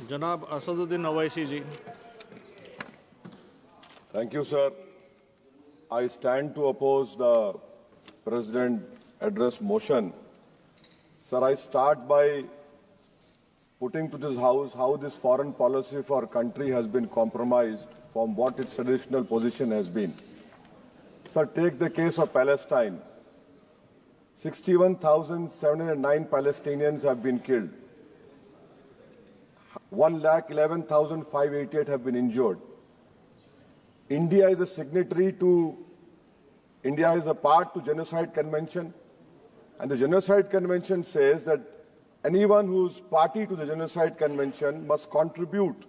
जनाब असदुद्दीन ओवैसी जी। Thank you, sir. I stand to oppose the President address motion. Sir, I start by putting to this House how this foreign policy for our country has been compromised from what its traditional position has been. Sir, take the case of Palestine. 61,709 Palestinians have been killed. 1,11,588 have been injured. India is a signatory to, India is a part to Genocide Convention, and the Genocide Convention says that anyone who's party to the Genocide Convention must contribute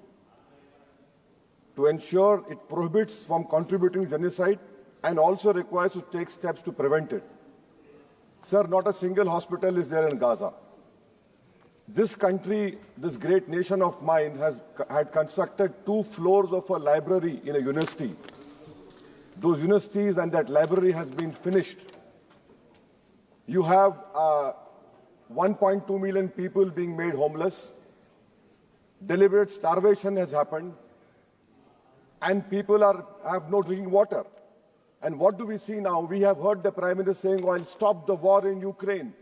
to ensure it prohibits from contributing to genocide and also requires to take steps to prevent it. Sir, not a single hospital is there in Gaza. This country, this great nation of mine, had constructed 2 floors of a library in a university. Those universities and that library has been finished. You have 1.2 million people being made homeless. Deliberate starvation has happened. And people have no drinking water. And what do we see now? We have heard the Prime Minister saying, "I'll stop the war in Ukraine."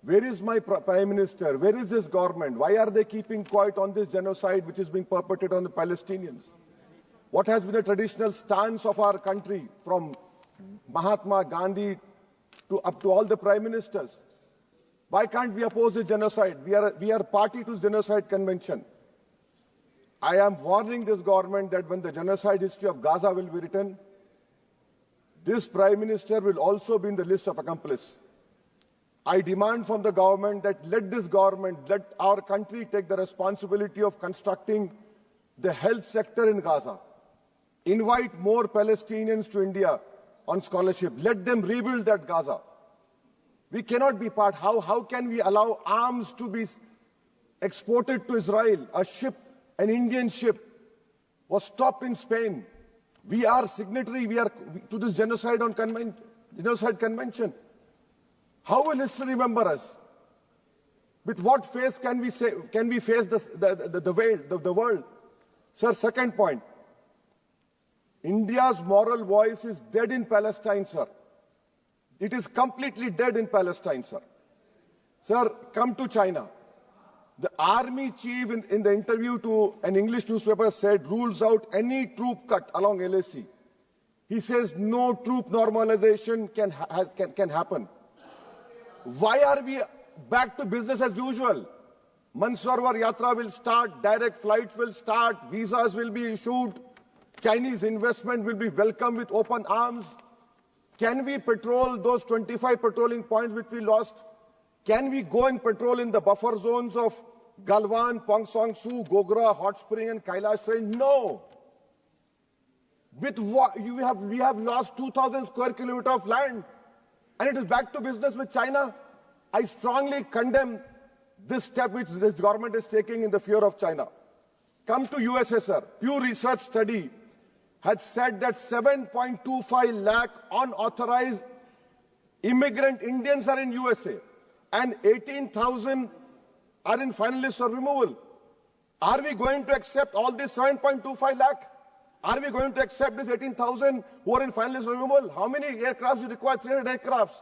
Where is my Prime Minister? Where is this government? Why are they keeping quiet on this genocide which is being perpetrated on the Palestinians? What has been the traditional stance of our country from Mahatma Gandhi up to all the Prime Ministers? Why can't we oppose the genocide? We are party to the Genocide Convention. I am warning this government that when the genocide history of Gaza will be written, this Prime Minister will also be in the list of accomplices. I demand from the government that let our country take the responsibility of constructing the health sector in Gaza. Invite more Palestinians to India on scholarship. Let them rebuild that Gaza. We cannot be part. How can we allow arms to be exported to Israel? An Indian ship was stopped in Spain. We are signatory to this Genocide Convention. How will history remember us? With what face can we face the world? Sir, second point. India's moral voice is dead in Palestine, sir. It is completely dead in Palestine, sir. Sir, come to China. The army chief in the interview to an English newspaper said rules out any troop cut along LAC. He says no troop normalization can happen. Why are we back to business as usual? Mansarovar Yatra will start, direct flights will start, visas will be issued, Chinese investment will be welcomed with open arms. Can we patrol those 25 patrolling points which we lost? Can we go and patrol in the buffer zones of Galwan, Pongsong Su, Gogra, Hot Spring and Kailash Range? No. With what we have lost 2,000 square kilometers of land. And it is back to business with China. I strongly condemn this step which this government is taking in the fear of China. Come to USA, sir. Pew Research study had said that 7.25 lakh unauthorized immigrant Indians are in USA and 18,000 are in final list for removal. Are we going to accept all this 7.25 lakh? Are we going to accept this 18,000 who are in final list removal? How many aircrafts do you require? 300 aircrafts.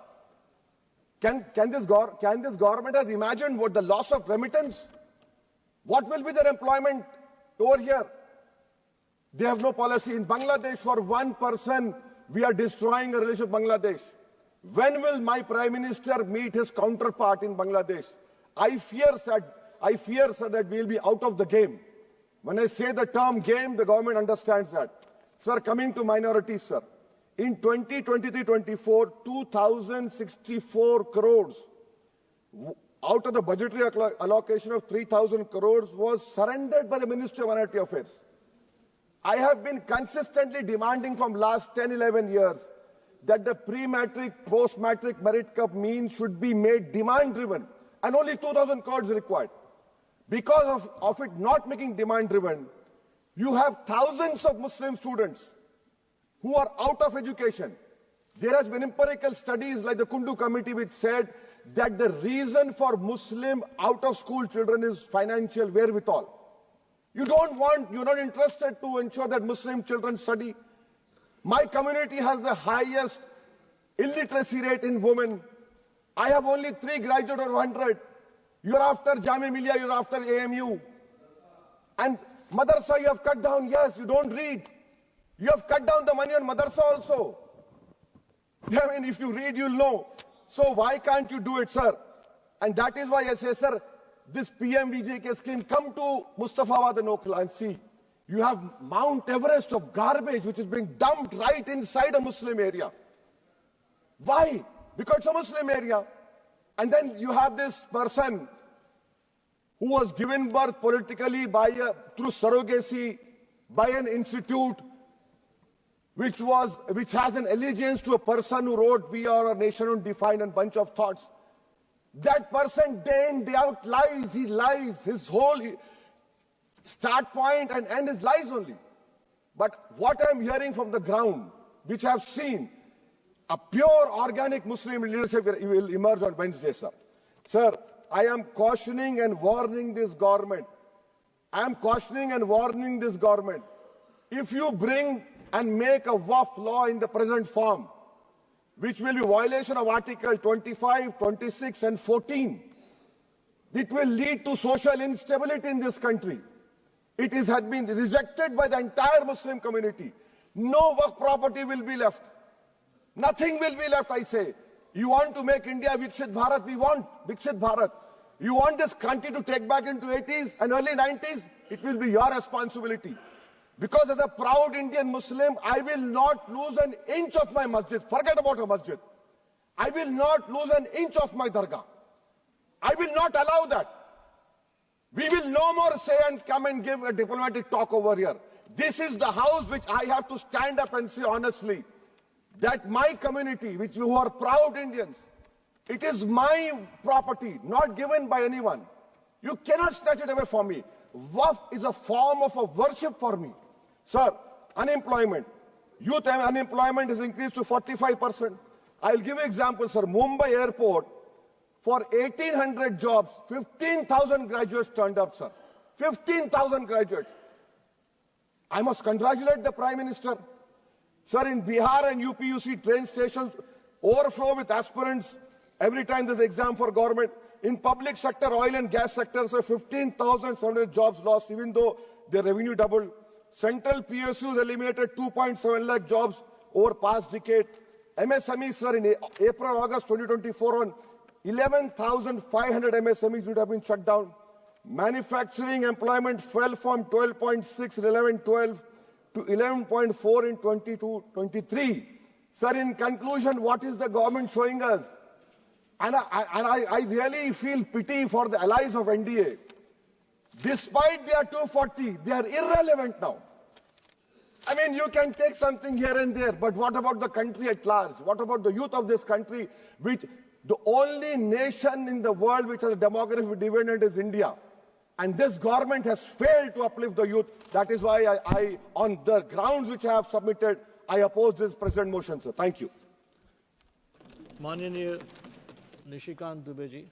Can this government has imagined what the loss of remittance? What will be their employment over here? They have no policy. In Bangladesh, for one person, we are destroying a relationship with Bangladesh. When will my Prime Minister meet his counterpart in Bangladesh? I fear, sir, that we will be out of the game. When I say the term game, the government understands that. Sir, coming to minorities, sir. In 2023-24, 2,064 crores out of the budgetary allocation of 3,000 crores was surrendered by the Ministry of Minority Affairs. I have been consistently demanding from last 10-11 years that the pre-matric, post-matric merit cup mean should be made demand-driven, and only 2,000 crores is required. Because of it not making demand-driven, you have thousands of Muslim students who are out of education. There has been empirical studies like the Kundu Committee which said that the reason for Muslim out-of-school children is financial wherewithal. You're not interested to ensure that Muslim children study. My community has the highest illiteracy rate in women. I have only 3 graduates out of 100. You're after Jamia Millia, you're after AMU. And madrasa you have cut down, yes, you don't read. You have cut down the money on madrasa also. I mean, if you read, you'll know. So why can't you do it, sir? And that is why I say, sir, this PMVJK scheme, come to Mustafabad and Okhla and see. You have Mount Everest of garbage which is being dumped right inside a Muslim area. Why? Because it's a Muslim area. And then you have this person who was given birth politically through surrogacy by an institute which has an allegiance to a person who wrote "We Are a Nation Undefined" and bunch of thoughts. That person day in, day out lies. He lies. His whole start point and end is lies only. But what I'm hearing from the ground, which I've seen, a pure organic Muslim leadership will emerge on Wednesday, sir. Sir, I am cautioning and warning this government. I am cautioning and warning this government. If you bring and make a WAF law in the present form, which will be violation of Article 25, 26 and 14, it will lead to social instability in this country. It has been rejected by the entire Muslim community. No WAF property will be left. Nothing will be left, I say. You want to make India Viksit Bharat? We want Viksit Bharat. You want this country to take back into 80s and early 90s? It will be your responsibility. Because as a proud Indian Muslim, I will not lose an inch of my masjid. Forget about a masjid. I will not lose an inch of my dargah. I will not allow that. We will no more say and come and give a diplomatic talk over here. This is the house which I have to stand up and say honestly that my community, who are proud Indians, it is my property, not given by anyone. You cannot snatch it away from me. Waqf is a form of a worship for me. Sir, unemployment. Youth unemployment has increased to 45%. I'll give you examples, sir. Mumbai airport, for 1,800 jobs, 15,000 graduates turned up, sir. 15,000 graduates. I must congratulate the Prime Minister. Sir, in Bihar and UP, you see train stations overflow with aspirants every time there's an exam for government. In public sector, oil and gas sector, so 15,700 jobs lost, even though their revenue doubled. Central PSUs eliminated 2.7 lakh jobs over past decade. MSMEs, sir, in April, August 2024, on 11,500 MSMEs would have been shut down. Manufacturing employment fell from 12.6 in 11-12 to 11.4 in 22-23. Sir, in conclusion, what is the government showing us? And I really feel pity for the allies of NDA. Despite their 240, they are irrelevant now. I mean, you can take something here and there, but what about the country at large? What about the youth of this country, which the only nation in the world which has a demographic dividend is India? And this government has failed to uplift the youth. That is why I on the grounds which I have submitted, I oppose this present motion, sir. Thank you. माननीय निशिकांत दुबे जी.